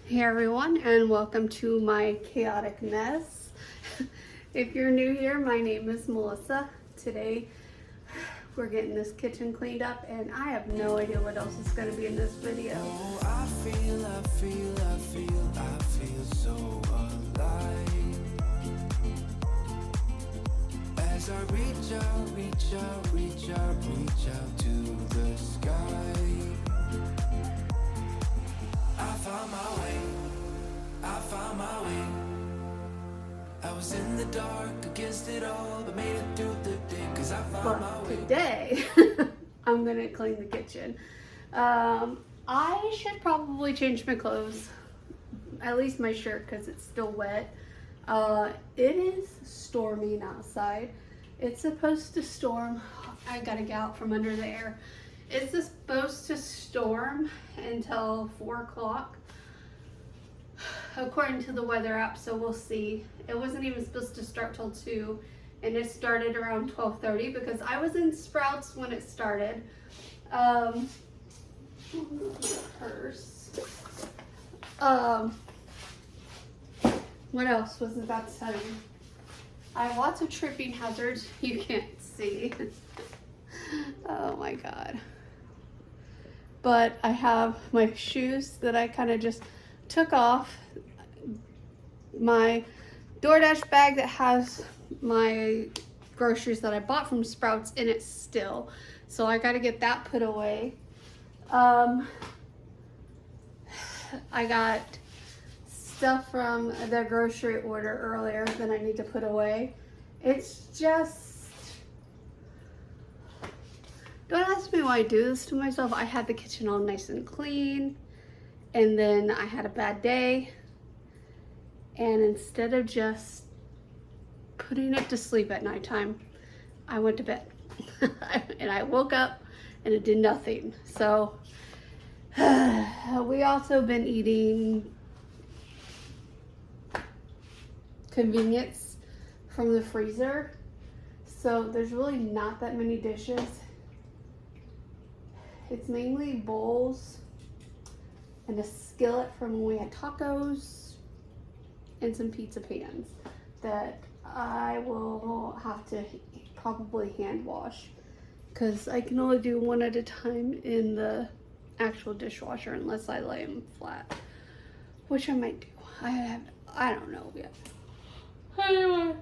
Hey everyone, and welcome to my chaotic mess. If you're new here, my name is Melissa. Today we're getting this kitchen cleaned up and I have no idea what else is going to be in this video. Oh, I feel so alive. As I reach out to the sky. I found my way. I was in the dark against it all, but made it through the day, 'cause I found my way. Today, I'm going to clean the kitchen. I should probably change my clothes, at least my shirt, because it's still wet. It is storming outside. It's supposed to storm. I gotta get out from under there. It's supposed to storm until 4 o'clock, according to the weather app, so we'll see. It wasn't even supposed to start till 2, and it started around 12:30 because I was in Sprouts when it started. Purse. What else was about to tell you? I have lots of tripping hazards you can't see. Oh my god. But I have my shoes that I kind of just took off. My DoorDash bag that has my groceries that I bought from Sprouts in it still. So I got to get that put away. I got stuff from the grocery order earlier that I need to put away. It's just, don't ask me why I do this to myself. I had the kitchen all nice and clean, and then I had a bad day, and instead of just putting it to sleep at nighttime, I went to bed. And I woke up and it did nothing. So we also been eating convenience from the freezer, so there's really not that many dishes. It's mainly bowls and a skillet from when we had tacos and some pizza pans that I will have to probably hand wash because I can only do one at a time in the actual dishwasher unless I lay them flat, which I might do. I don't know yet. Anyway,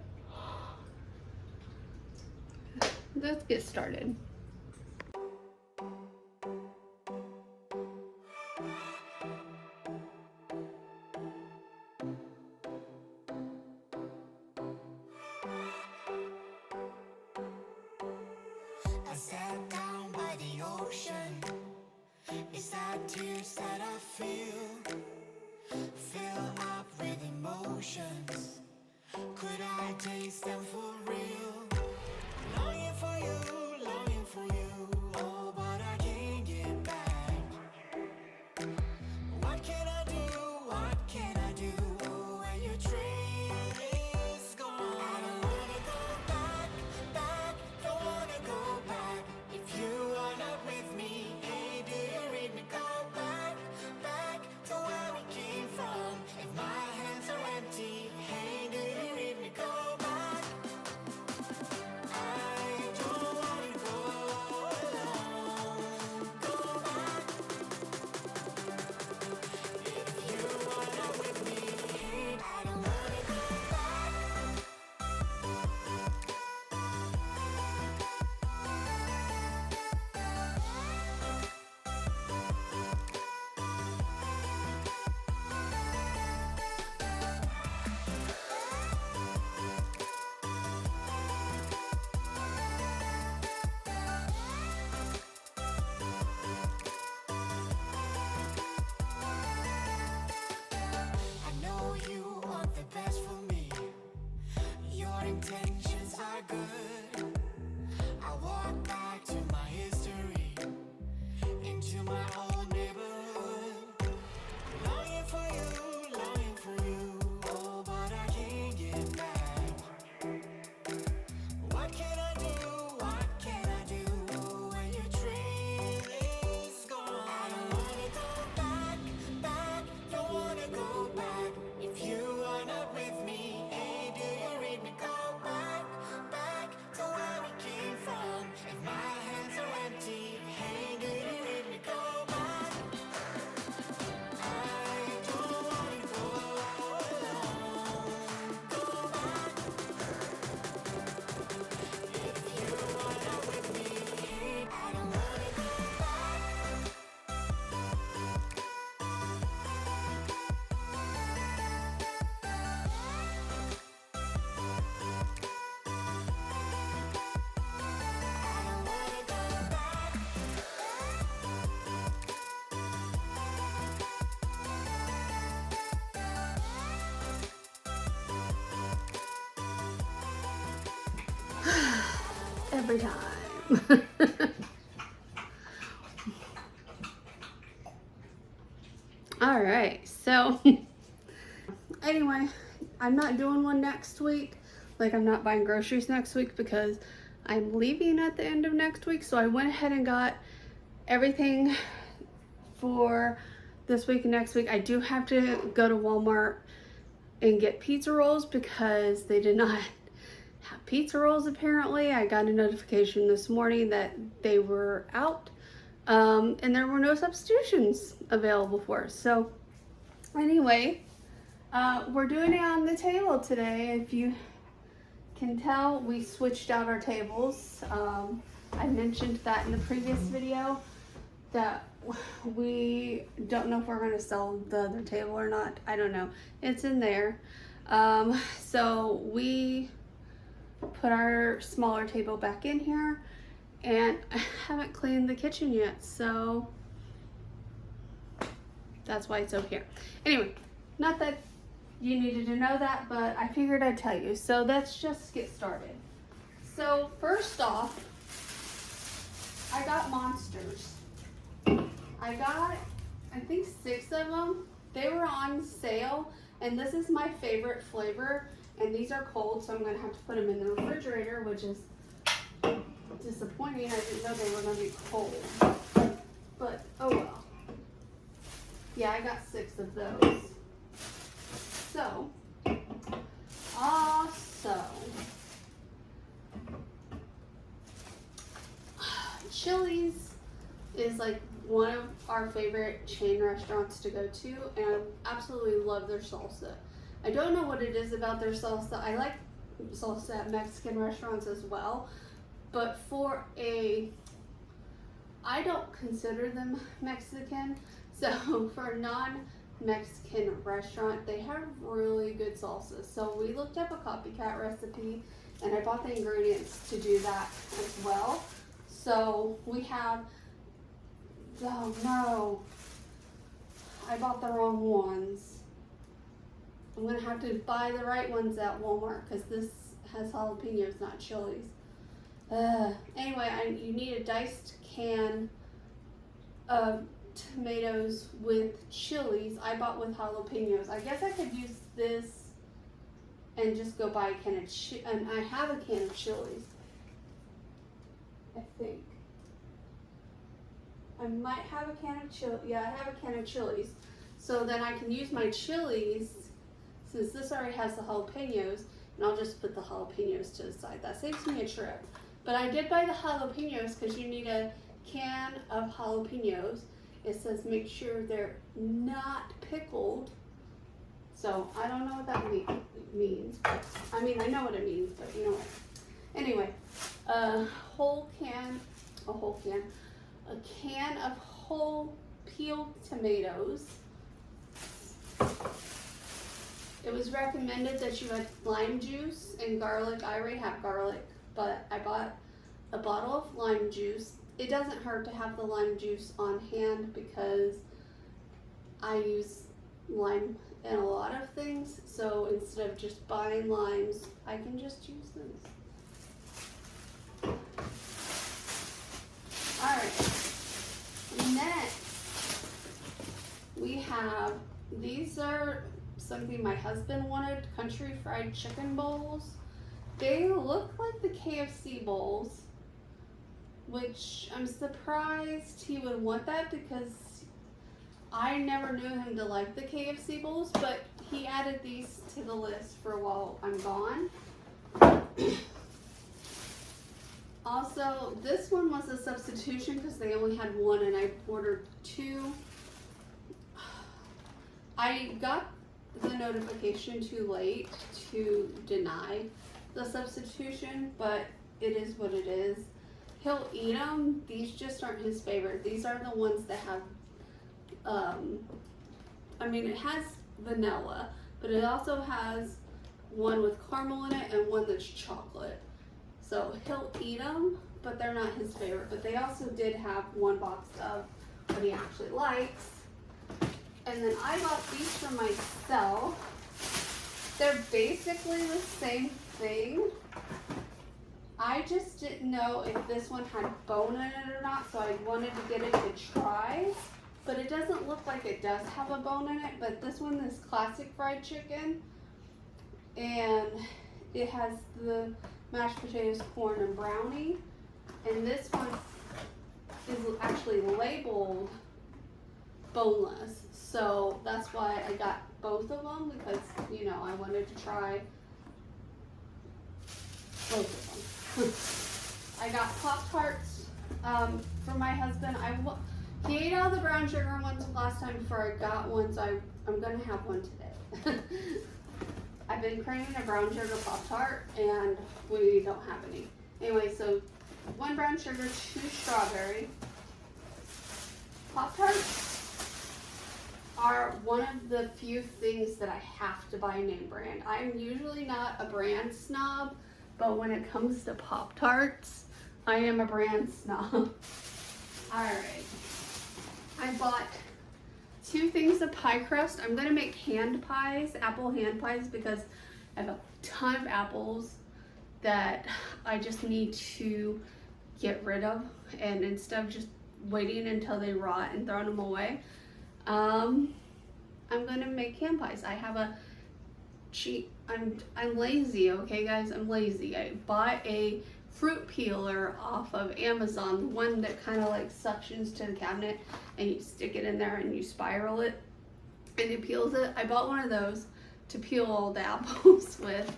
let's get started. I sat down by the ocean. It's that tears that I feel up with emotions. Could I taste them for real? Longing for you, oh, but I can't get back. What can I do, oh, when your train is gone? I don't wanna go back, don't wanna go back. If you are not with me, hey, do you read me? Go back, wanna go back if you are not with me? Hey, do you read me? Go back, back to where we came from. If my hands are empty, hey, do you read me? Go back. I don't wanna go alone. Go back if you are not with me. Hey, I don't wanna go back. I don't wanna go back. Every time. All right, so anyway, I'm not doing one next week. Like, I'm not buying groceries next week because I'm leaving at the end of next week. So I went ahead and got everything for this week and next week. I do have to go to Walmart and get pizza rolls because they did not have pizza rolls apparently. I got a notification this morning that they were out, and there were no substitutions available for us. So anyway, we're doing it on the table today. If you can tell, we switched out our tables. I mentioned that in the previous video that we don't know if we're going to sell the other table or not. I don't know. It's in there. So we put our smaller table back in here, and I haven't cleaned the kitchen yet, so that's why it's over here. Anyway, not that you needed to know that, but I figured I'd tell you. So let's just get started. So first off, I got Monsters. I got, I think 6 of them. They were on sale, and this is my favorite flavor, and these are cold, so I'm gonna have to put them in the refrigerator, which is disappointing. I didn't know they were gonna be cold, but oh well. Yeah, I got 6 of those. So, also, Chili's is like one of our favorite chain restaurants to go to, and I absolutely love their salsa. I don't know what it is about their salsa. I like salsa at Mexican restaurants as well, but I don't consider them Mexican, so for a non-Mexican restaurant, they have really good salsa. So we looked up a copycat recipe, and I bought the ingredients to do that as well. So we have, oh no, I bought the wrong ones. I'm gonna have to buy the right ones at Walmart because this has jalapenos, not chilies. Anyway, you need a diced can of tomatoes with chilies. I bought with jalapenos. I guess I could use this and just go buy a can of and I have a can of chilies, I think. I might have a can of chili. Yeah, I have a can of chilies. So then I can use my chilies, since this already has the jalapenos, and I'll just put the jalapenos to the side. That saves me a trip. But I did buy the jalapenos because you need a can of jalapenos. It says make sure they're not pickled. So I don't know what that means. But, I mean, I know what it means, but you know what. Anyway, a can of whole peeled tomatoes. It was recommended that you add lime juice and garlic. I already have garlic, but I bought a bottle of lime juice. It doesn't hurt to have the lime juice on hand because I use lime in a lot of things. So instead of just buying limes, I can just use this. Alright, next we have, these are something my husband wanted, country fried chicken bowls. They look like the KFC bowls, which I'm surprised he would want that because I never knew him to like the KFC bowls, but he added these to the list for while I'm gone. Also, this one was a substitution because they only had one and I ordered two. I got the notification too late to deny the substitution, but it is what it is. He'll eat them. These just aren't his favorite. These are the ones that have, I mean, it has vanilla, but it also has one with caramel in it and one that's chocolate. So he'll eat them, but they're not his favorite. But they also did have one box of what he actually likes. And then I got these for myself. They're basically the same thing. I just didn't know if this one had bone in it or not, so I wanted to get it to try. But it doesn't look like it does have a bone in it, but this one is classic fried chicken. And it has the mashed potatoes, corn, and brownie. And this one is actually labeled boneless. So that's why I got both of them, because, you know, I wanted to try both of them. I got Pop-Tarts for my husband. He ate all the brown sugar ones last time before I got one, so I'm going to have one today. I've been craving a brown sugar Pop-Tart, and we don't have any. Anyway, so 1 brown sugar, 2 strawberry. Pop-Tarts are one of the few things that I have to buy name brand. I'm usually not a brand snob, but when it comes to Pop-Tarts, I am a brand snob. Alright, I bought 2 things of pie crust. I'm gonna make hand pies, apple hand pies, because I have a ton of apples that I just need to get rid of, and instead of just waiting until they rot and throwing them away, I'm gonna make hand pies. I have a cheap, I'm lazy, okay guys, I'm lazy. I bought a fruit peeler off of Amazon, the one that kind of like suctions to the cabinet and you stick it in there and you spiral it and it peels it. I bought one of those to peel all the apples with,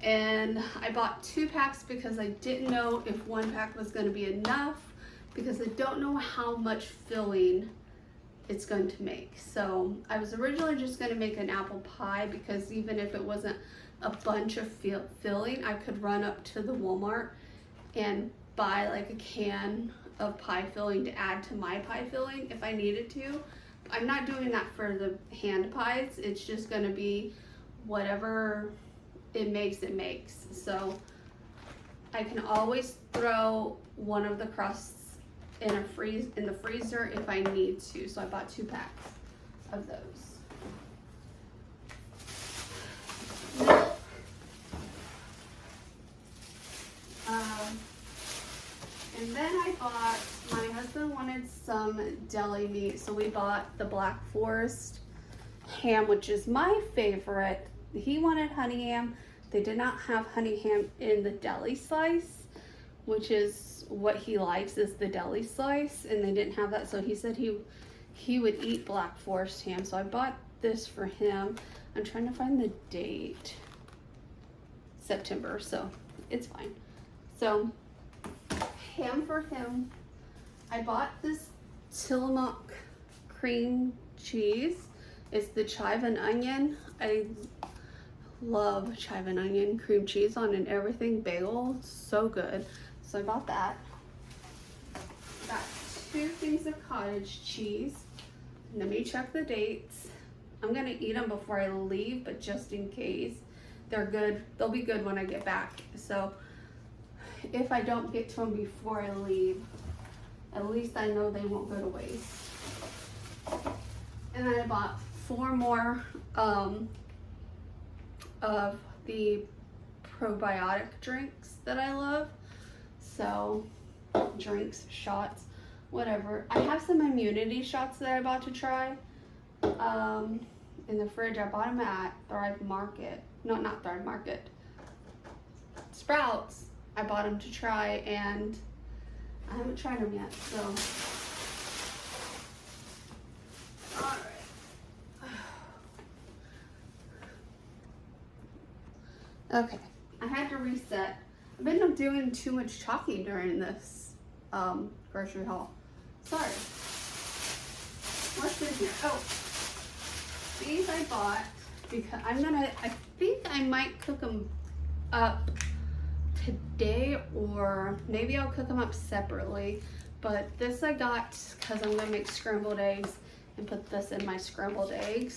and I bought 2 packs because I didn't know if 1 pack was going to be enough, because I don't know how much filling it's going to make. So I was originally just going to make an apple pie, because even if it wasn't a bunch of filling, I could run up to the Walmart and buy like a can of pie filling to add to my pie filling if I needed to. I'm not doing that for the hand pies. It's just going to be whatever it makes, So I can always throw one of the crusts in the freezer if I need to. So I bought 2 packs of those. Milk. And then I bought, my husband wanted some deli meat, so we bought the Black Forest ham, which is my favorite. He wanted honey ham. They did not have honey ham in the deli slice, which is what he likes, is the deli slice, and they didn't have that, so he said he would eat Black Forest ham, so I bought this for him. I'm trying to find the date. September, so it's fine. So ham for him. I bought this Tillamook cream cheese. It's the chive and onion. I love chive and onion cream cheese on an everything bagel. So good. So I bought that. Got 2 things of cottage cheese. Let me check the dates. I'm gonna eat them before I leave, but just in case. They're good. They'll be good when I get back. So if I don't get to them before I leave, at least I know they won't go to waste. And then I bought 4 more of the probiotic drinks that I love. So drinks, shots, whatever. I have some immunity shots that I bought to try in the fridge. I bought them at Thrive Market. No, not Thrive Market. Sprouts. I bought them to try, and I haven't tried them yet, so. Okay, I had to reset. I've been doing too much talking during this grocery haul. Sorry. What's in here? Oh, these I bought because I think I might cook them up today, or maybe I'll cook them up separately. But this I got because I'm gonna make scrambled eggs and put this in my scrambled eggs.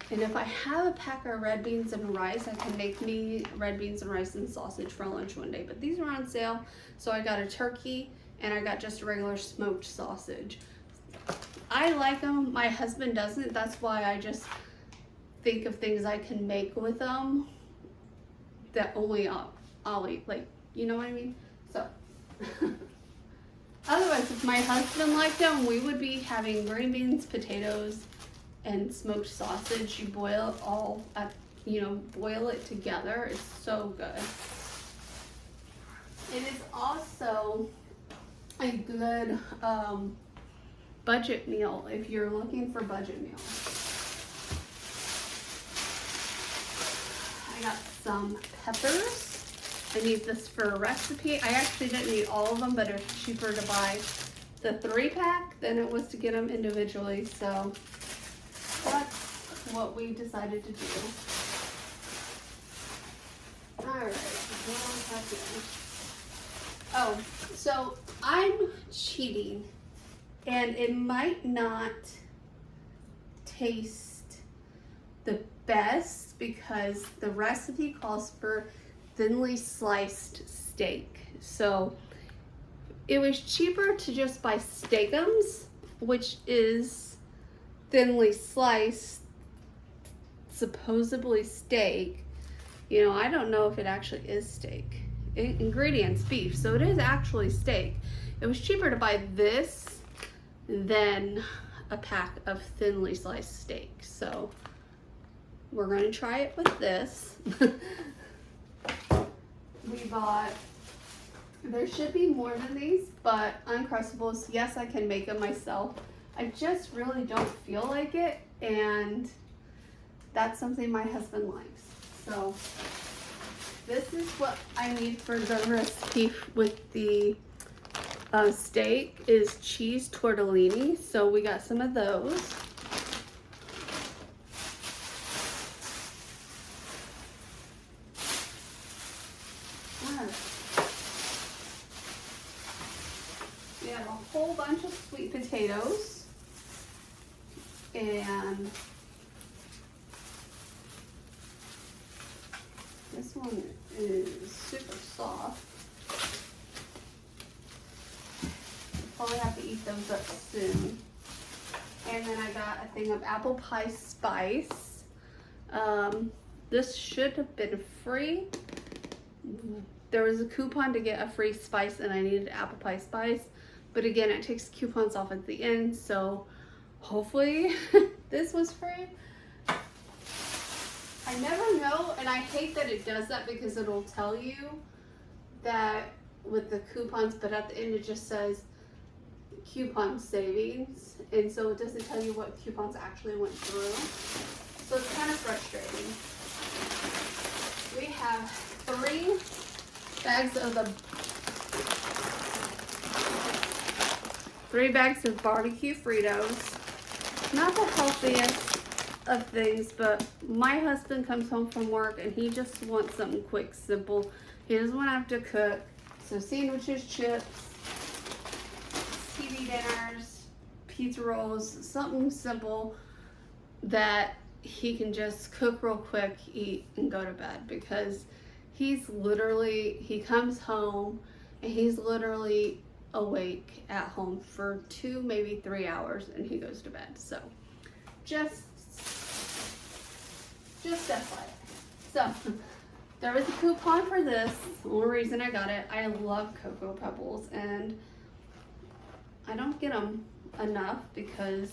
And if I have a pack of red beans and rice, I can make me red beans and rice and sausage for lunch one day. But these were on sale, so I got a turkey and I got just a regular smoked sausage. I like them. My husband doesn't. That's why I just think of things I can make with them that only I'll eat. Like, you know what I mean? So, otherwise, if my husband liked them, we would be having green beans, potatoes, and smoked sausage. You boil it all at, boil it together. It's so good. It is also a good budget meal if you're looking for budget meals. I got some peppers. I need this for a recipe. I actually didn't need all of them, but it's cheaper to buy the 3-pack than it was to get them individually. So that's what we decided to do. Alright, what else have here? Oh, so I'm cheating, and it might not taste the best because the recipe calls for thinly sliced steak. So it was cheaper to just buy steakums, which is thinly sliced, supposedly steak. I don't know if it actually is steak. Ingredients beef, so it is actually steak. It was cheaper to buy this than a pack of thinly sliced steak. So we're going to try it with this. We bought, there should be more than these, but Uncrustables, yes, I can make them myself. I just really don't feel like it, and that's something my husband likes. So this is what I need for the recipe with the steak is cheese tortellini. So we got some of those. We have a whole bunch of sweet potatoes, and this one is super soft. Probably have to eat those up soon. And then I got a thing of apple pie spice. This should have been free. There was a coupon to get a free spice, and I needed apple pie spice. But again, it takes coupons off at the end, so hopefully this was free. I never know, and I hate that it does that because it'll tell you that with the coupons, but at the end it just says coupon savings, and so it doesn't tell you what coupons actually went through. So it's kind of frustrating. We have 3 bags of barbecue Fritos. Not the healthiest of things, but my husband comes home from work and he just wants something quick, simple. He doesn't want to have to cook. So sandwiches, chips, TV dinners, pizza rolls, something simple that he can just cook real quick, eat, and go to bed, because he comes home and he's literally awake at home for 2, maybe 3 hours, and he goes to bed. So just FYI. So there was a coupon for this. The only reason I got it, I love Cocoa Pebbles, and I don't get them enough because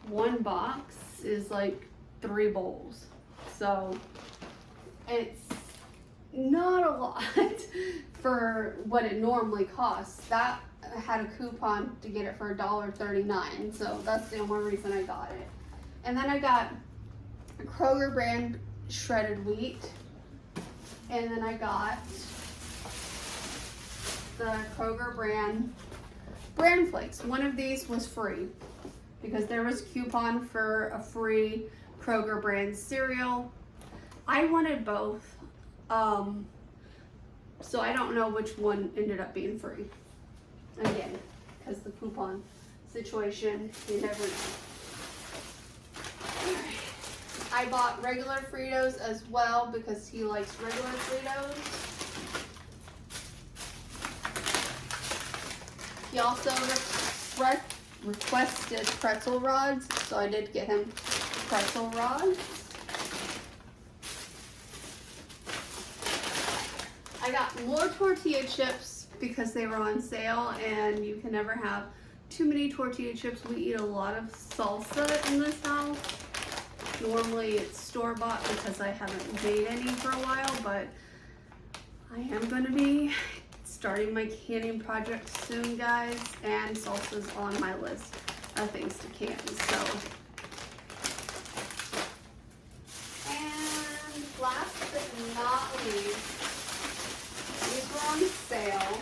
one box is like 3 bowls. So it's not a lot for what it normally costs. That had a coupon to get it for $1.39, so that's the only reason I got it. And then I got Kroger brand shredded wheat. And then I got the Kroger brand flakes. One of these was free because there was a coupon for a free Kroger brand cereal. I wanted both. So I don't know which one ended up being free. Again, because the coupon situation, you never know. Alright. I bought regular Fritos as well because he likes regular Fritos. He also requested pretzel rods, so I did get him pretzel rods. I got more tortilla chips because they were on sale, and you can never have too many tortilla chips. We eat a lot of salsa in this house. Normally it's store-bought because I haven't made any for a while, but I am going to be starting my canning project soon, guys, and salsa's on my list of things to can. So, and last but not least, these were on sale.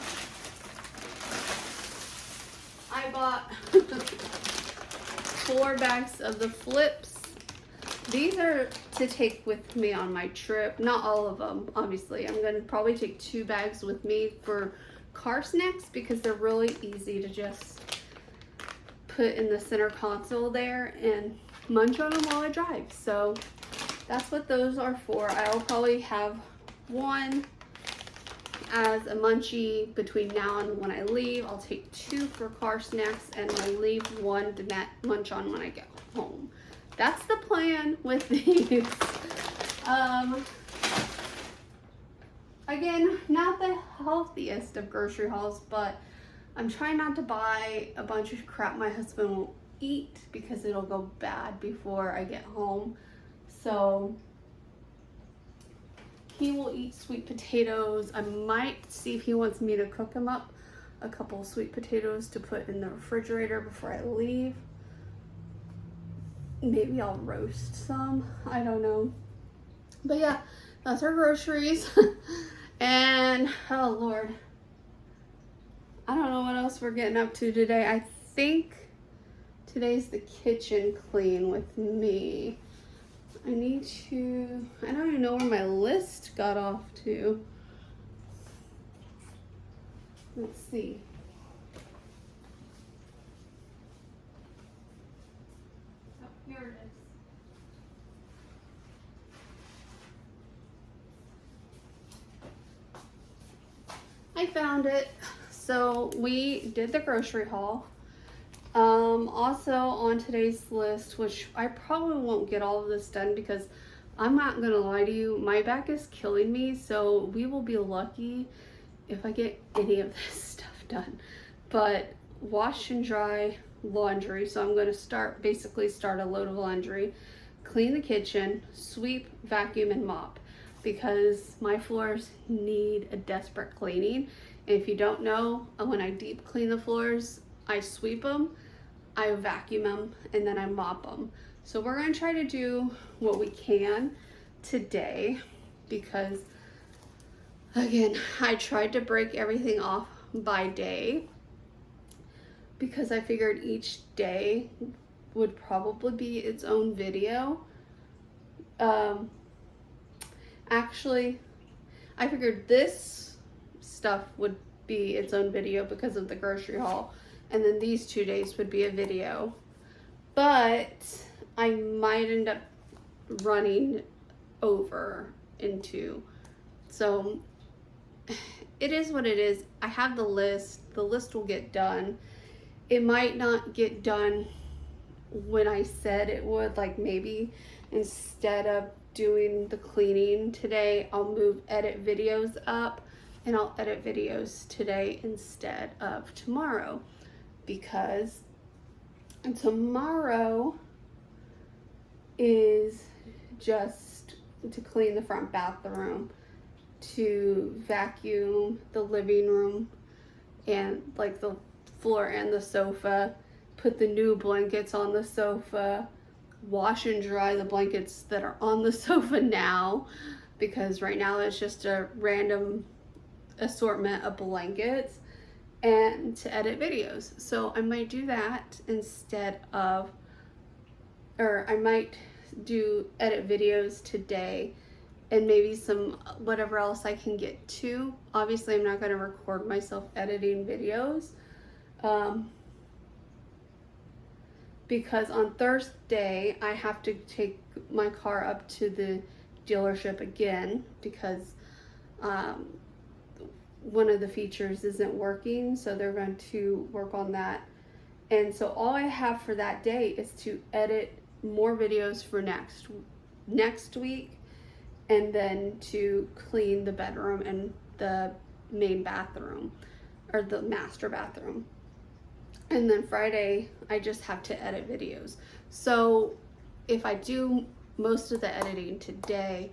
I bought 4 bags of the flips. These are to take with me on my trip. Not all of them, obviously. I'm going to probably take 2 bags with me for car snacks because they're really easy to just put in the center console there and munch on them while I drive. So that's what those are for. I'll probably have one as a munchie between now and when I leave. I'll take 2 for car snacks, and I leave 1 to munch on when I get home. That's the plan with these. Again, not the healthiest of grocery hauls, but I'm trying not to buy a bunch of crap my husband won't eat because it'll go bad before I get home. So he will eat sweet potatoes. I might see if he wants me to cook him up a couple of sweet potatoes to put in the refrigerator before I leave. Maybe I'll roast some. I don't know. But yeah, that's our groceries. And oh Lord, I don't know what else we're getting up to today. I think today's the kitchen clean with me. I need to, I don't even know where my list got off to. Let's see. Oh, here it is. I found it. So we did the grocery haul. Also on today's list, which I probably won't get all of this done because I'm not gonna lie to you, my back is killing me, so we will be lucky if I get any of this stuff done. But wash and dry laundry, so I'm gonna basically start a load of laundry, clean the kitchen, sweep, vacuum, and mop because my floors need a desperate cleaning. And if you don't know, when I deep clean the floors, I sweep them, I vacuum them, and then I mop them. So we're gonna try to do what we can today because, again, I tried to break everything off by day because I figured each day would probably be its own video. Actually, I figured this stuff would be its own video because of the grocery haul, and then these 2 days would be a video. But I might end up running over into, so it is what it is. I have the list will get done. It might not get done when I said it would, like maybe instead of doing the cleaning today, I'll move edit videos up, and I'll edit videos today instead of tomorrow because tomorrow is just to clean the front bathroom, to vacuum the living room and like the floor and the sofa, put the new blankets on the sofa, wash and dry the blankets that are on the sofa now, because right now it's just a random assortment of blankets and to edit videos. So I might do that instead of, or I might do edit videos today and maybe some whatever else I can get to. Obviously, I'm not going to record myself editing videos because on Thursday I have to take my car up to the dealership again because one of the features isn't working, so they're going to work on that. And so all I have for that day is to edit more videos for next week, and then to clean the bedroom and the main bathroom, or the master bathroom. And then Friday I just have to edit videos. So if I do most of the editing today,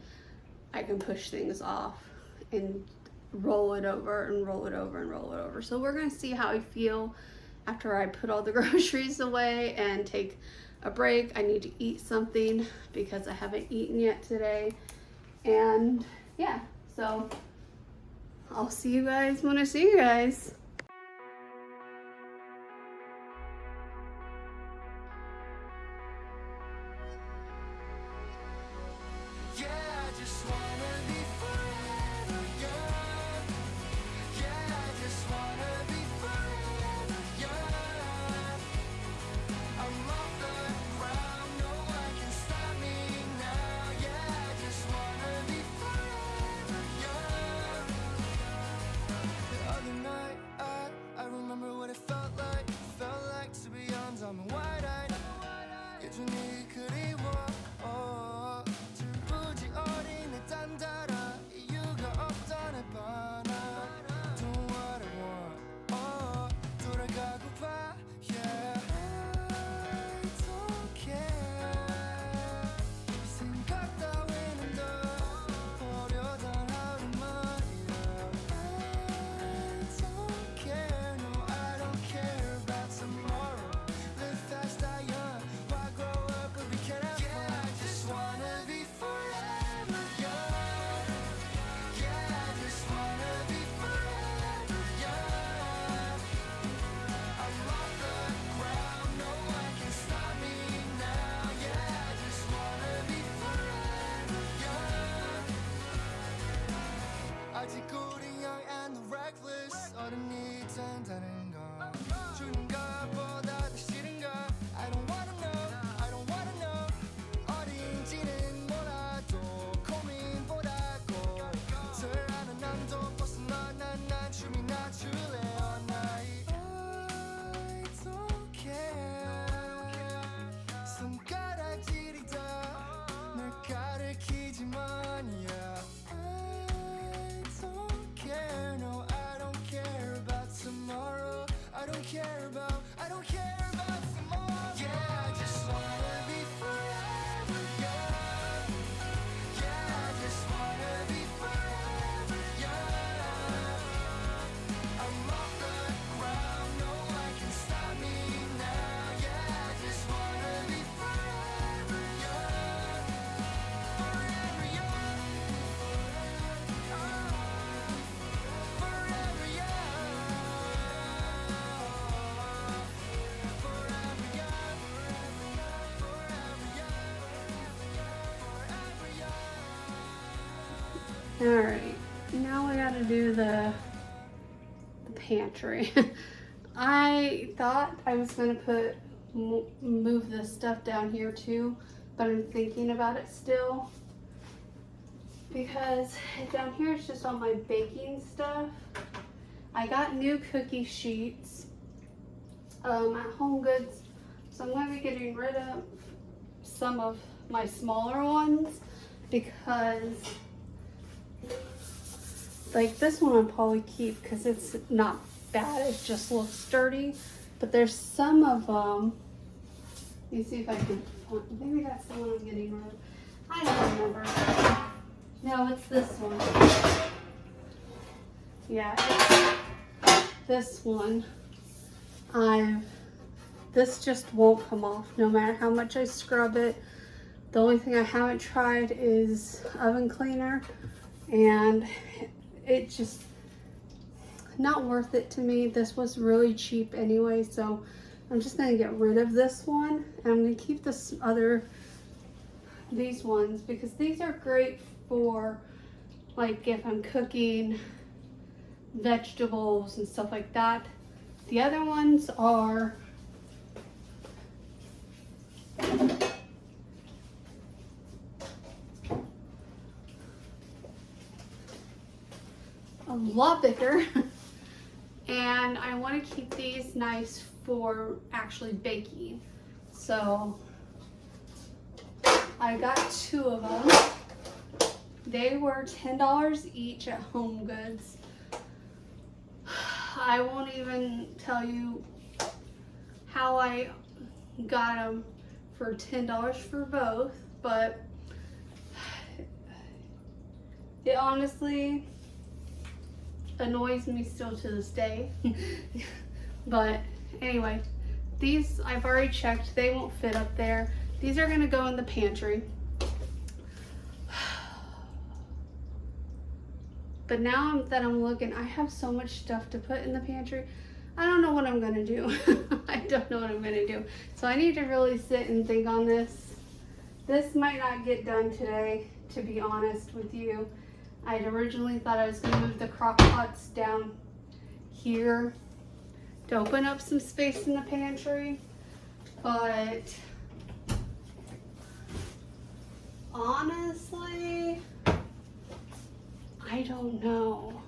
I can push things off and roll it over and roll it over and roll it over. So we're gonna see how I feel after I put all the groceries away and take a break. I need to eat something because I haven't eaten yet today. And yeah, so I'll see you guys when I see you guys. Yeah, I just wanna be forever young. Yeah, I just wanna be forever young. I'm off the ground, no one can stop me now. Yeah, I just wanna be forever young. The other night, I remember what it felt like. Felt like to be young, dumb and wide-eyed. 여전히 그리워. 줄부지 어린 내 딴따라 이유가 없던 내 바나. Doing what I want. 돌아가고파. Yeah. I don't care. 생각 따위는 더 버려던 하루 말이야. I don't care. No, I don't care about tomorrow. Live fast, die young. Why grow up if we can't have fun? Yeah, I just wanna be forever young. Yeah, I just wanna be forever young. I'm off the ground, no one can stop me now. Yeah, I just wanna be forever young. 아직 우린 young and reckless. 어른이 된다는 건 주는 것보다 더 싫은가? I don't wanna know, I don't wanna know. 어린지는 몰라도 고민보다고 설하는 남도 벗어나 난 춤이나 출래 all night. I don't care. 손가락질이 다널 가리키지만 yeah. I don't care, no, I don't care about tomorrow. I don't care about tomorrow. Yeah, I just wanna be forever young. Yeah, I just wanna be forever young. I'm off the ground, no one can stop me now. Yeah, I just wanna be forever young. Forever young. Forever All right, now we gotta do the pantry. I thought I was gonna move this stuff down here too, but I'm thinking about it still because down here it's just all my baking stuff. I got new cookie sheets at Home Goods, so I'm gonna be getting rid of some of my smaller ones because like this one I'll probably keep because it's not bad, it just looks sturdy. But there's some of them, let me see if I can, maybe that's the one I'm getting rid of. I don't remember. No, it's this one. Yeah, it's this one. This just won't come off no matter how much I scrub it. The only thing I haven't tried is oven cleaner, and it just not worth it to me. This was really cheap anyway, so I'm just gonna get rid of this one, and I'm gonna keep these ones, because these are great for like if I'm cooking vegetables and stuff like that. The other ones are a lot bigger and I want to keep these nice for actually baking. So I got 2 of them. They were $10 each at Home Goods. I won't even tell you how I got them for $10 for both, but it honestly annoys me still to this day. But anyway, these I've already checked, they won't fit up there. These are gonna go in the pantry. But now that I'm looking, I have so much stuff to put in the pantry. I don't know what I'm gonna do. I don't know what I'm gonna do. So I need to really sit and think on this. This might not get done today, to be honest with you. I'd originally thought I was gonna move the crock pots down here to open up some space in the pantry, but honestly, I don't know.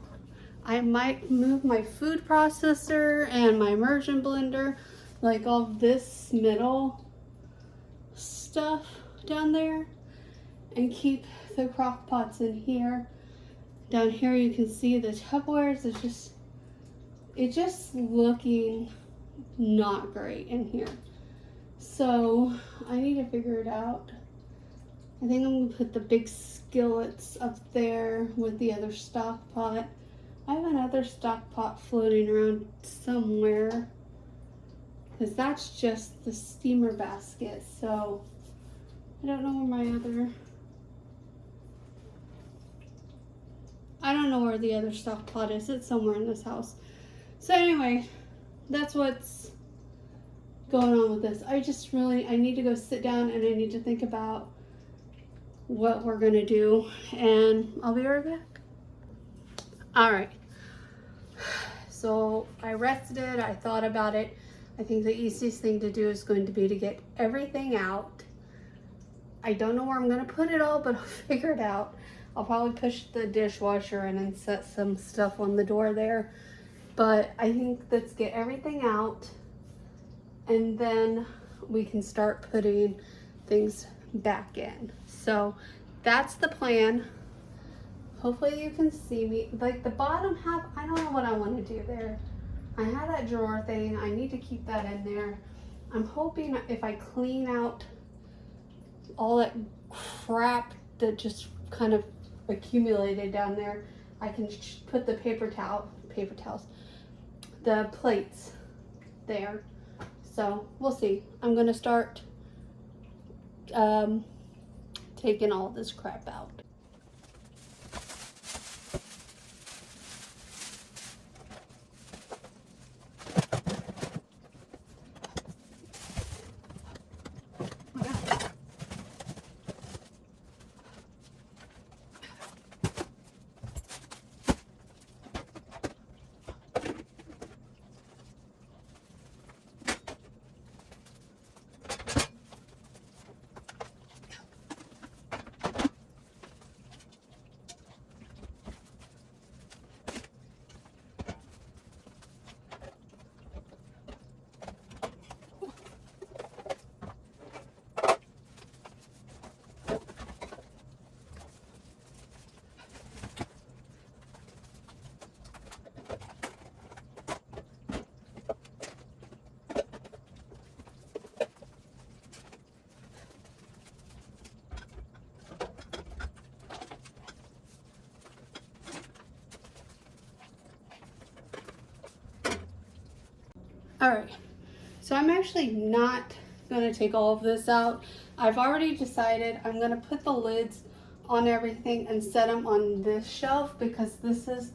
I might move my food processor and my immersion blender, like all this middle stuff down there, and keep the crock pots in here. Down here you can see the Tupperwares. It's just looking not great in here. So I need to figure it out. I think I'm gonna put the big skillets up there with the other stock pot. I have another stock pot floating around somewhere, because that's just the steamer basket. So I don't know where the other stock pot is. It's somewhere in this house. So anyway, that's what's going on with this. I need to go sit down and I need to think about what we're gonna do, and I'll be right back. All right, so I rested, I thought about it. I think the easiest thing to do is going to be to get everything out. I don't know where I'm gonna put it all, but I'll figure it out. I'll probably push the dishwasher in and set some stuff on the door there. But I think let's get everything out, and then we can start putting things back in. So that's the plan. Hopefully you can see me. Like the bottom half, I don't know what I want to do there. I have that drawer thing. I need to keep that in there. I'm hoping if I clean out all that crap that just kind of accumulated down there, I can put the paper towels, the plates there. So we'll see. I'm gonna start taking all this crap out. All right, so I'm actually not gonna take all of this out. I've already decided I'm going to put the lids on everything and set them on this shelf because this is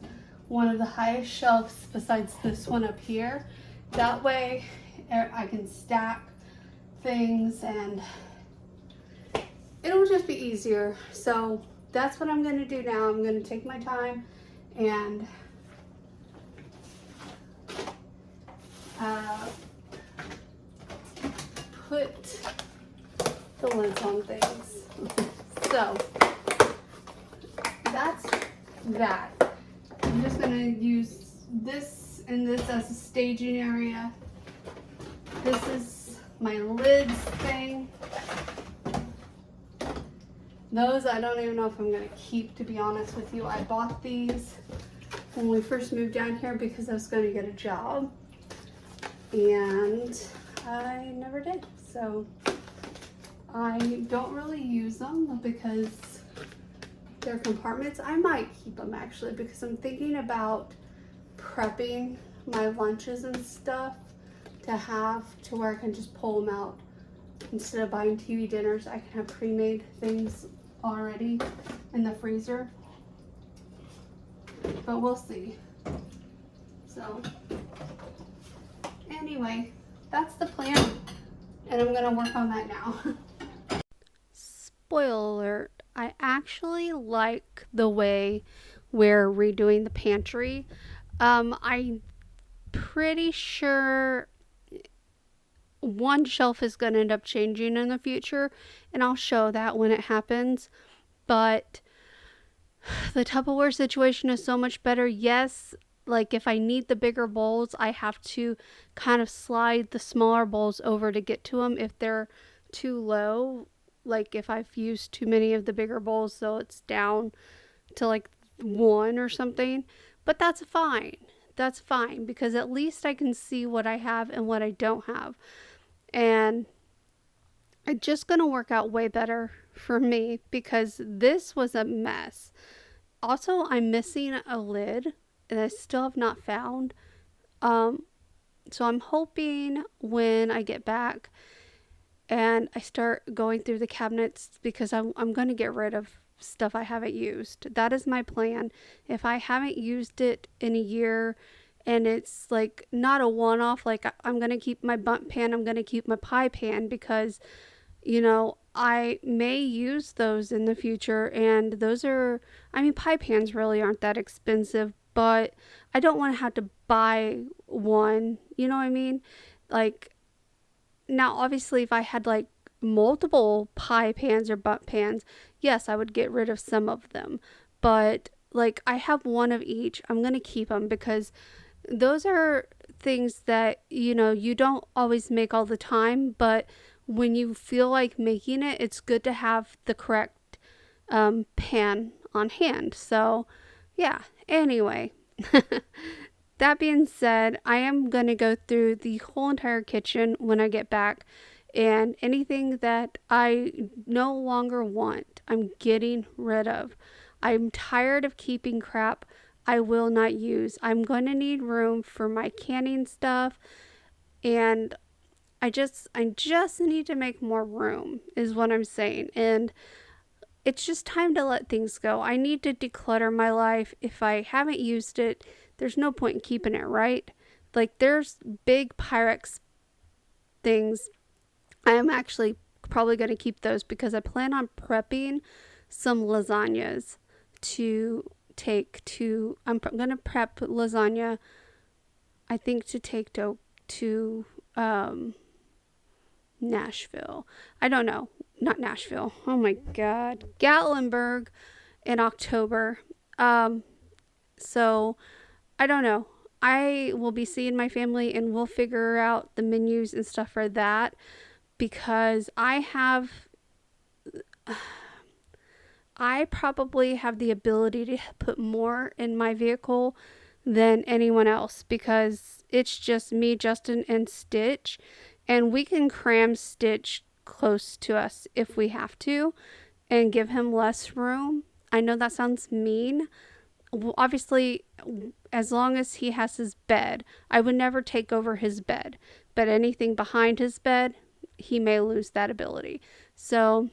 one of the highest shelves besides this one up here. That way I can stack things and it'll just be easier. So that's what I'm going to do now. I'm going to take my time and put the lids on things. So that's that. I'm just going to use this and this as a staging area. This is my lids thing. Those I don't even know if I'm going to keep, to be honest with you. I bought these when we first moved down here because I was going to get a job. And I never did. So I don't really use them because they're compartments. I might keep them actually because I'm thinking about prepping my lunches and stuff to have to where I can just pull them out. Instead of buying TV dinners, I can have pre-made things already in the freezer. But we'll see. So anyway, that's the plan. And I'm gonna work on that now. Spoiler alert, I actually like the way we're redoing the pantry. I'm pretty sure one shelf is going to end up changing in the future, and I'll show that when it happens. But the Tupperware situation is so much better. Yes, like if I need the bigger bowls, I have to kind of slide the smaller bowls over to get to them if they're too low. Like if I've used too many of the bigger bowls, so it's down to like one or something. But that's fine. That's fine because at least I can see what I have and what I don't have. And it's just going to work out way better for me because this was a mess. Also, I'm missing a lid and I still have not found. So I'm hoping when I get back and I start going through the cabinets because I'm going to get rid of stuff I haven't used. That is my plan. If I haven't used it in a year and it's like not a one-off, like I'm going to keep my bundt pan, I'm going to keep my pie pan because, you know, I may use those in the future. And those are, I mean, pie pans really aren't that expensive, but I don't want to have to buy one. You know what I mean? Like, now, obviously, if I had like multiple pie pans or bundt pans, yes, I would get rid of some of them. But like, I have one of each. I'm going to keep them because those are things that, you know, you don't always make all the time. But when you feel like making it, it's good to have the correct pan on hand. So, yeah, anyway. That being said, I am going to go through the whole entire kitchen when I get back, and anything that I no longer want, I'm getting rid of. I'm tired of keeping crap I will not use. I'm going to need room for my canning stuff, and I just need to make more room is what I'm saying. And it's just time to let things go. I need to declutter my life. If I haven't used it, there's no point in keeping it, right? Like there's big Pyrex things. I am actually probably going to keep those because I plan on prepping some lasagnas to take to, I'm going to prep lasagna, I think to take to Nashville. I don't know. Not Nashville. Oh my God. Gatlinburg in October. So I don't know. I will be seeing my family and we'll figure out the menus and stuff for that because I probably have the ability to put more in my vehicle than anyone else because it's just me, Justin, and Stitch. And we can cram Stitch close to us if we have to and give him less room. I know that sounds mean. Well, obviously, as long as he has his bed, I would never take over his bed. But anything behind his bed, he may lose that ability. So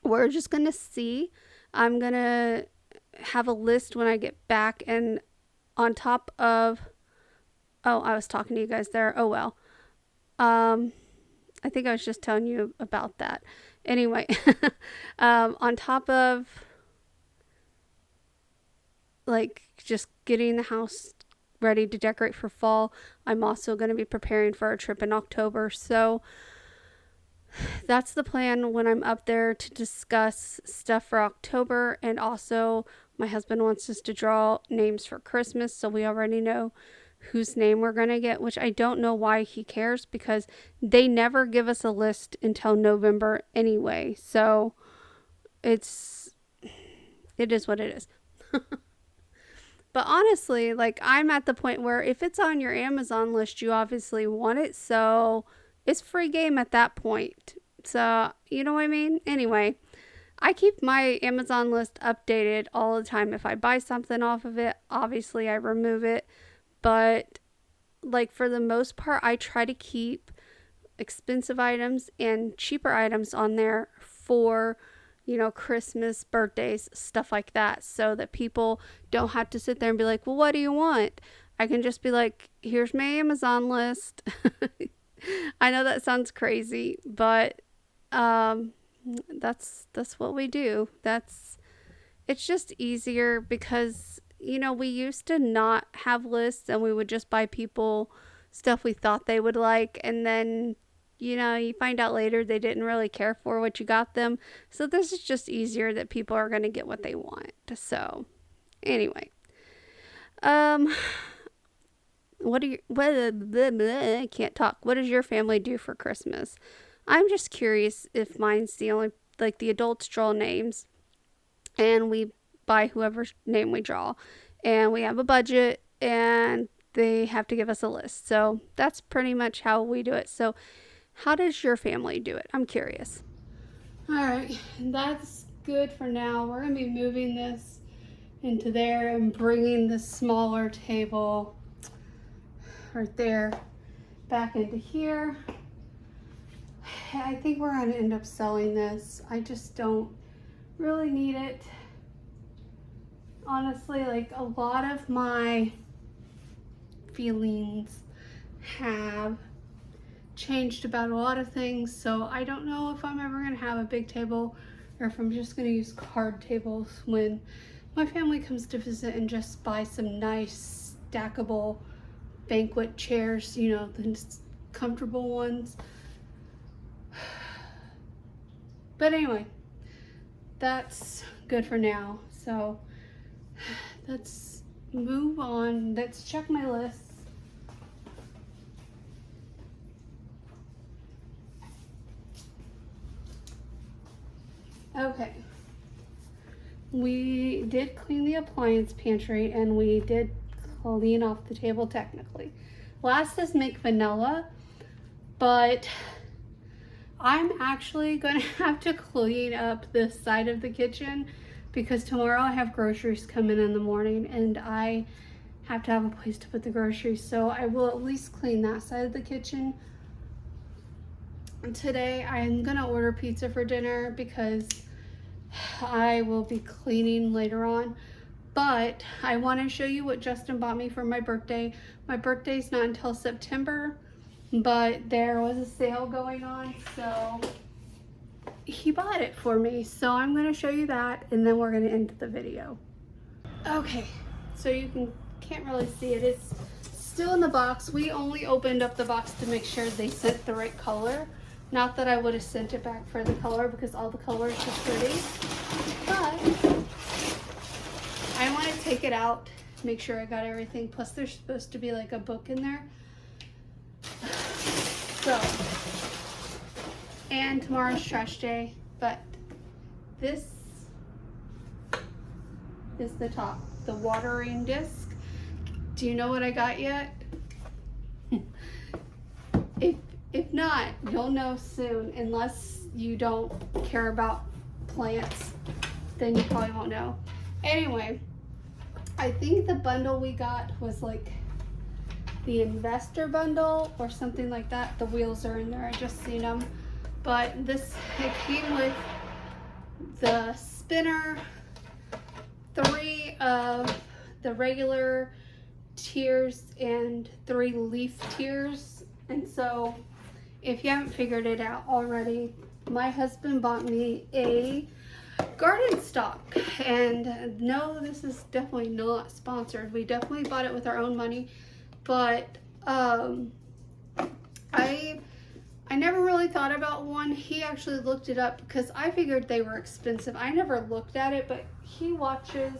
we're just gonna see. I'm gonna have a list when I get back, and on top of, oh, I was talking to you guys there. Oh well. I think I was just telling you about that. Anyway, on top of like just getting the house ready to decorate for fall, I'm also going to be preparing for a trip in October. So that's the plan when I'm up there, to discuss stuff for October. And also, my husband wants us to draw names for Christmas, so we already know whose name we're going to get, which I don't know why he cares, because they never give us a list until November anyway. So it is what it is. But honestly, like, I'm at the point where if it's on your Amazon list, you obviously want it. So it's free game at that point. So, you know what I mean? Anyway, I keep my Amazon list updated all the time. If I buy something off of it, obviously I remove it. But, like, for the most part, I try to keep expensive items and cheaper items on there for, Christmas, birthdays, stuff like that, so that people don't have to sit there and be like, well, what do you want? I can just be like, here's my Amazon list. I know that sounds crazy, but that's what we do. It's just easier because, we used to not have lists, and we would just buy people stuff we thought they would like, and then you find out later they didn't really care for what you got them. So this is just easier, that people are going to get what they want. So anyway, I can't talk. What does your family do for Christmas? I'm just curious if mine's the only, like, the adults draw names and we buy whoever's name we draw, and we have a budget, and they have to give us a list. So that's pretty much how we do it. So how does your family do it? I'm curious. All right, that's good for now. We're going to be moving this into there and bringing the smaller table right there back into here. I think we're going to end up selling this. I just don't really need it. Honestly, like, a lot of my feelings have changed about a lot of things, so I don't know if I'm ever going to have a big table or if I'm just going to use card tables when my family comes to visit, and just buy some nice stackable banquet chairs, the comfortable ones. But anyway, that's good for now. So let's move on. Let's check my list. Okay, we did clean the appliance pantry, and we did clean off the table technically. Last is make vanilla, but I'm actually gonna have to clean up this side of the kitchen because tomorrow I have groceries come in the morning, and I have to have a place to put the groceries. So I will at least clean that side of the kitchen. Today I'm gonna order pizza for dinner because I will be cleaning later on. But I want to show you what Justin bought me for my birthday. My birthday's not until September, but there was a sale going on, so he bought it for me. So I'm going to show you that, and then we're going to end the video. Okay, so you can't really see it. It's still in the box. We only opened up the box to make sure they sent the right color. Not that I would have sent it back for the color, because all the colors are pretty. But I want to take it out, make sure I got everything. Plus there's supposed to be like a book in there. So, and tomorrow's trash day, but this is the top, the watering disc. Do you know what I got yet? If not, you'll know soon. Unless you don't care about plants, then you probably won't know. Anyway, I think the bundle we got was like the investor bundle or something like that. The wheels are in there, I just seen them. But this, it came with the spinner, 3 of the regular tiers and 3 leaf tiers. And so if you haven't figured it out already, my husband bought me a garden stock. And no, this is definitely not sponsored. We definitely bought it with our own money. But I never really thought about one. He actually looked it up because I figured they were expensive. I never looked at it, but he watches,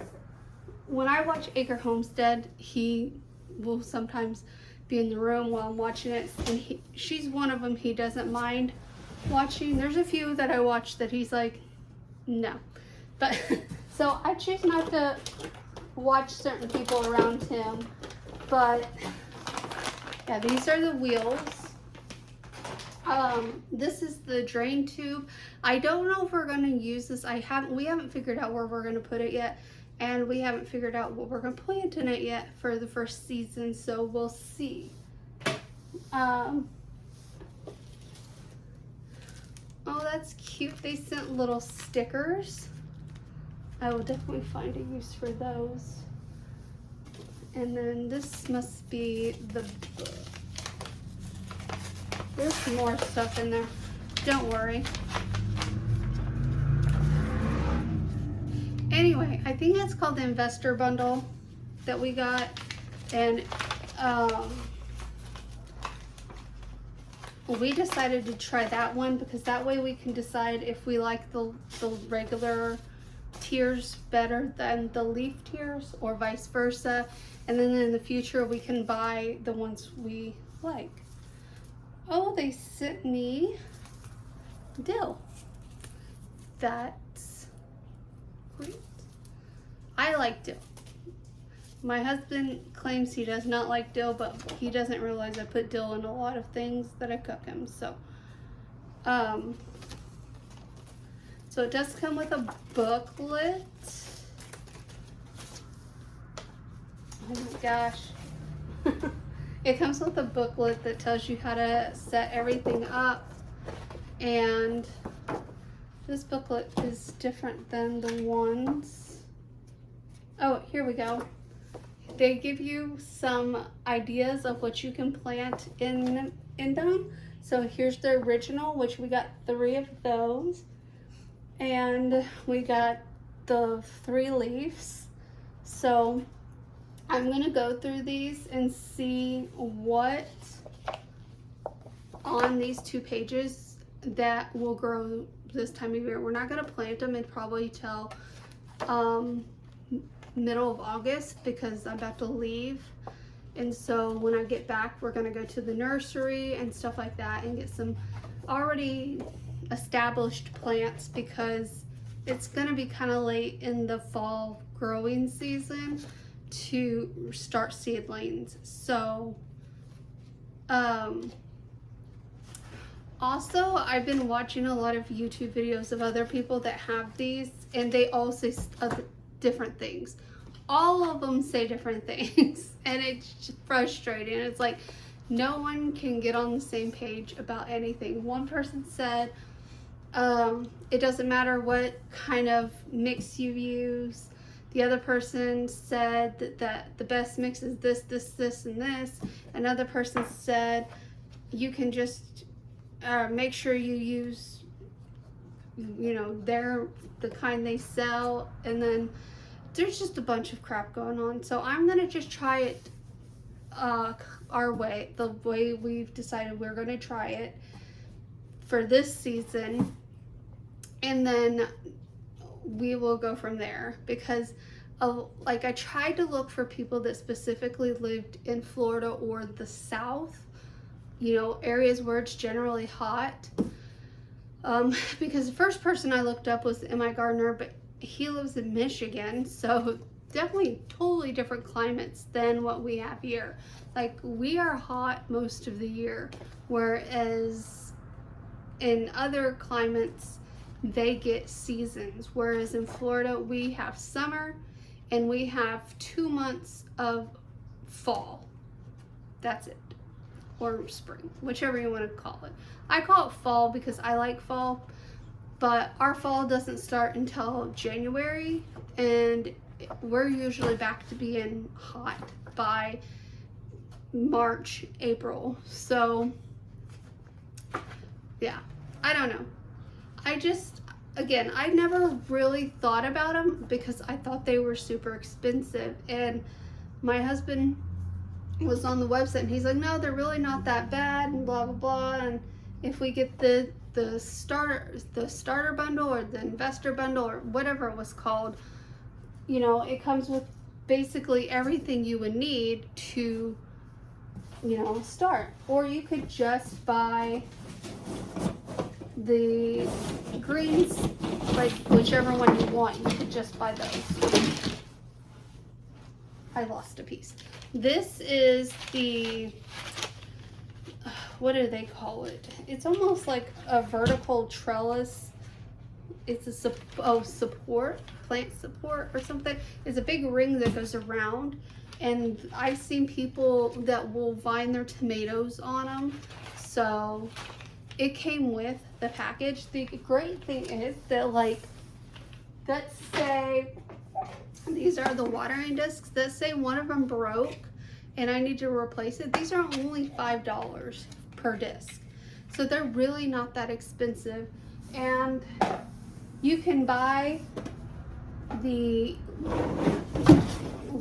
when I watch Acre Homestead, he will sometimes be in the room while I'm watching it, and she's one of them he doesn't mind watching. There's a few that I watch that he's like, no. But so I choose not to watch certain people around him. But yeah, these are the wheels. This is the drain tube. I don't know if we're going to use this. We haven't figured out where we're going to put it yet, and we haven't figured out what we're going to plant in it yet for the first season, so we'll see. Oh, that's cute. They sent little stickers. I will definitely find a use for those. And then this must be the book. There's more stuff in there. Don't worry. Anyway, I think that's called the investor bundle that we got. And we decided to try that one because that way we can decide if we like the regular tiers better than the leaf tiers or vice versa. And then in the future we can buy the ones we like. Oh, they sent me dill. That's great. I like dill. My husband claims he does not like dill, but he doesn't realize I put dill in a lot of things that I cook him. So, so it does come with a booklet. Oh my gosh. It comes with a booklet that tells you how to set everything up, and this booklet is different than the ones. Oh, here we go. They give you some ideas of what you can plant in them. So here's the original, which we got 3 of those, and we got the 3 leaves. So I'm gonna go through these and see what on these 2 pages that will grow this time of year. We're not gonna plant them in probably till middle of August because I'm about to leave. And so when I get back, we're gonna go to the nursery and stuff like that and get some already established plants because it's gonna be kind of late in the fall growing season to start seedlings. So also I've been watching a lot of YouTube videos of other people that have these, and they all say different things. All of them say different things, and it's just frustrating. It's like no one can get on the same page about anything. One person said it doesn't matter what kind of mix you use. The other person said that the best mix is this, this, this, and this. Another person said you can just make sure you use, you know, the kind they sell. And then there's just a bunch of crap going on. So I'm gonna just try it our way, the way we've decided we're gonna try it for this season. And then we will go from there because like I tried to look for people that specifically lived in Florida or the South, you know, areas where it's generally hot, because the first person I looked up was my gardener, but he lives in Michigan, so definitely totally different climates than what we have here. Like we are hot most of the year, whereas in other climates they get seasons, whereas in Florida we have summer and we have 2 months of fall. That's it. or spring, whichever you want to call it. I call it fall because I like fall, but our fall doesn't start until January, and we're usually back to being hot by March, April. So yeah, I don't know. Again, I never really thought about them because I thought they were super expensive, and my husband was on the website and he's like, no, they're really not that bad, and blah blah blah. And if we get the starter bundle or the investor bundle or whatever it was called, you know, it comes with basically everything you would need to, you know, start. Or you could just buy the greens, like whichever one you want, you could just buy those. I lost a piece. This is the, what do they call it? It's almost like a vertical trellis. It's a support, plant support or something. It's a big ring that goes around, and I've seen people that will vine their tomatoes on them. So it came with the package. The great thing is that, like, let's say these are the watering discs. Let's say one of them broke and I need to replace it. These are only $5 per disc. So they're really not that expensive. And you can buy the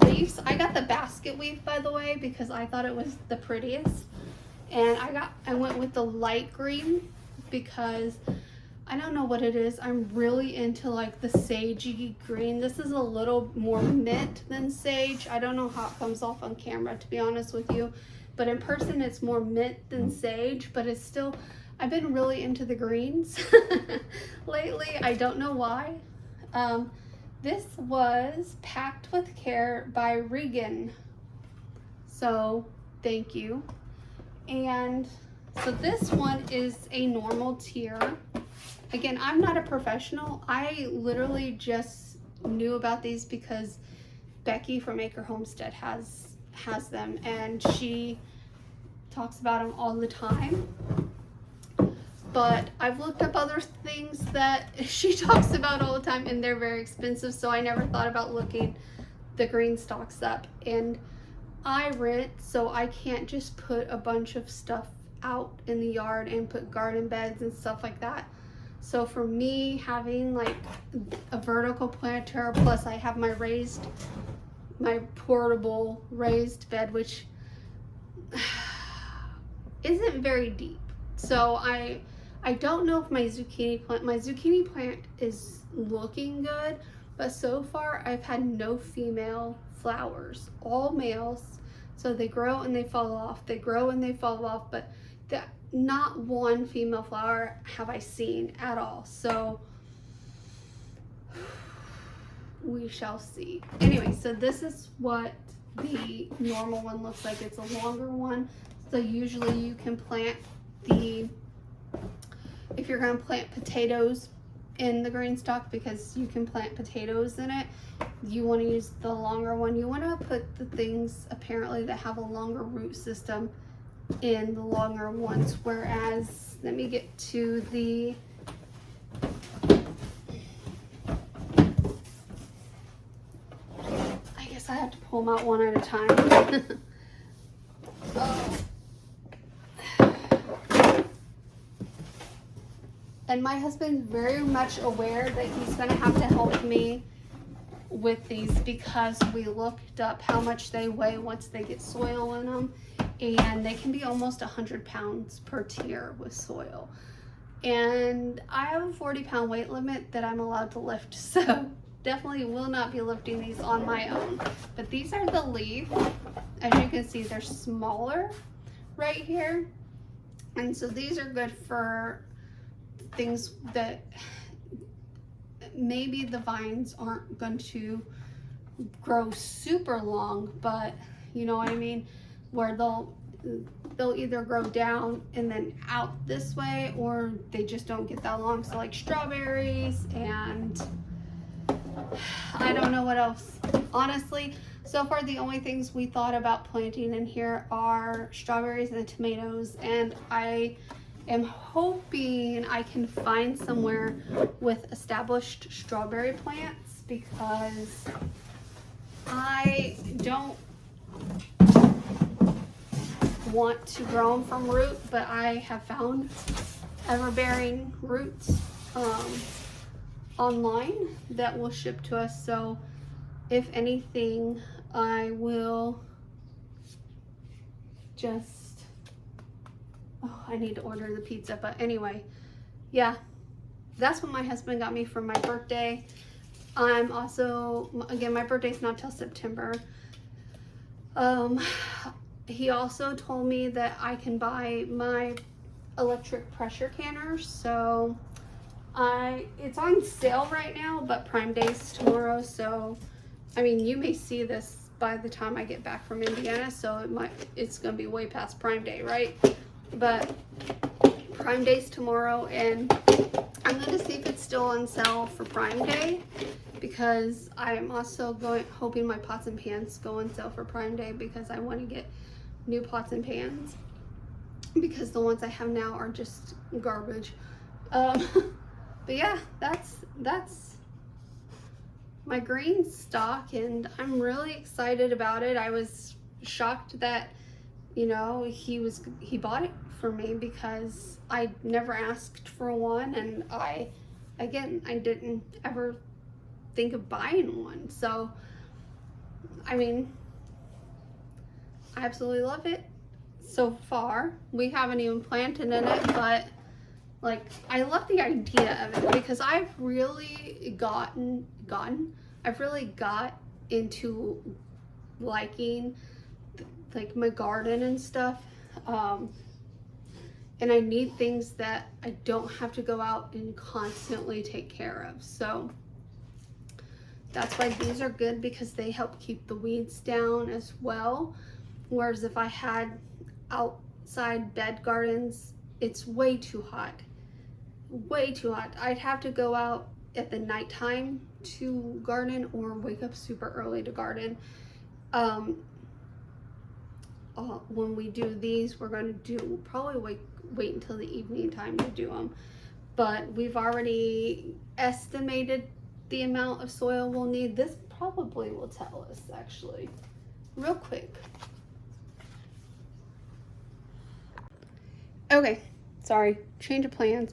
leaves. I got the basket weave, by the way, because I thought it was the prettiest. And I went with the light green because I don't know what it is. I'm really into like the sagey green. This is a little more mint than sage. I don't know how it comes off on camera, to be honest with you, but in person it's more mint than sage, but it's still, I've been really into the greens lately. I don't know why. This was packed with care by Regan. So thank you. And so this one is a normal tier. Again, I'm not a professional. I literally just knew about these because Becky from Acre Homestead has them, and she talks about them all the time. But I've looked up other things that she talks about all the time, and they're very expensive, so I never thought about looking the Greenstalks up. And I rent, so I can't just put a bunch of stuff out in the yard and put garden beds and stuff like that. So for me, having like a vertical planter, plus I have my portable raised bed, which isn't very deep. So I don't know if my zucchini plant is looking good, but so far I've had no female flowers, all males. So they grow and they fall off, they grow and they fall off, but not one female flower have I seen at all. So we shall see. Anyway, so this is what the normal one looks like. It's a longer one. So usually you can plant if you're going to plant potatoes in the Greenstalk, because you can plant potatoes in it, you want to use the longer one. You want to put the things apparently that have a longer root system in the longer ones, whereas, let me get to the I guess I have to pull them out one at a time. And my husband's very much aware that he's going to have to help me with these, because we looked up how much they weigh once they get soil in them, and they can be almost 100 pounds per tier with soil. And I have a 40-pound weight limit that I'm allowed to lift, so definitely will not be lifting these on my own. But these are the leaf. As you can see, they're smaller right here, and so these are good for things that maybe the vines aren't going to grow super long, but you know what I mean, where they'll either grow down and then out this way, or they just don't get that long. So like strawberries, and I don't know what else, honestly. So far, the only things we thought about planting in here are strawberries and tomatoes, and I am hoping I can find somewhere with established strawberry plants, because I don't want to grow them from root, but I have found ever-bearing roots online that will ship to us. So if anything, I will just, oh, I need to order the pizza. But anyway, yeah, that's what my husband got me for my birthday. I'm also, again, my birthday's not till September. He also told me that I can buy my electric pressure canners. So it's on sale right now, but Prime Day's tomorrow. So, I mean, you may see this by the time I get back from Indiana, so it's gonna be way past Prime Day, right? But Prime Day's tomorrow, and I'm gonna see if it's still on sale for Prime Day, because I'm also hoping my pots and pans go on sale for Prime Day, because I want to get new pots and pans, because the ones I have now are just garbage. But yeah, that's my Greenstalk, and I'm really excited about it. I was shocked that, you know, he bought it for me, because I never asked for one, and I didn't ever think of buying one. So, I mean, I absolutely love it so far. We haven't even planted in it, but like, I love the idea of it, because I've really got into liking like my garden and stuff. And I need things that I don't have to go out and constantly take care of. So that's why these are good, because they help keep the weeds down as well. Whereas if I had outside bed gardens, it's way too hot. Way too hot. I'd have to go out at the nighttime to garden, or wake up super early to garden. When we do these, we're going to probably wait until the evening time to do them. But we've already estimated the amount of soil we'll need. This probably will tell us, actually, real quick. Okay, sorry, change of plans.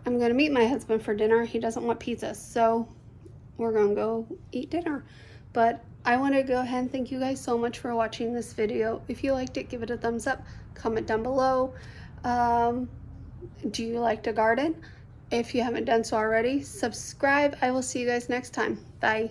I'm going to meet my husband for dinner. He doesn't want pizza, so we're going to go eat dinner. But I want to go ahead and thank you guys so much for watching this video. If you liked it, give it a thumbs up. Comment down below. Do you like to garden? If you haven't done so already, subscribe. I will see you guys next time. Bye.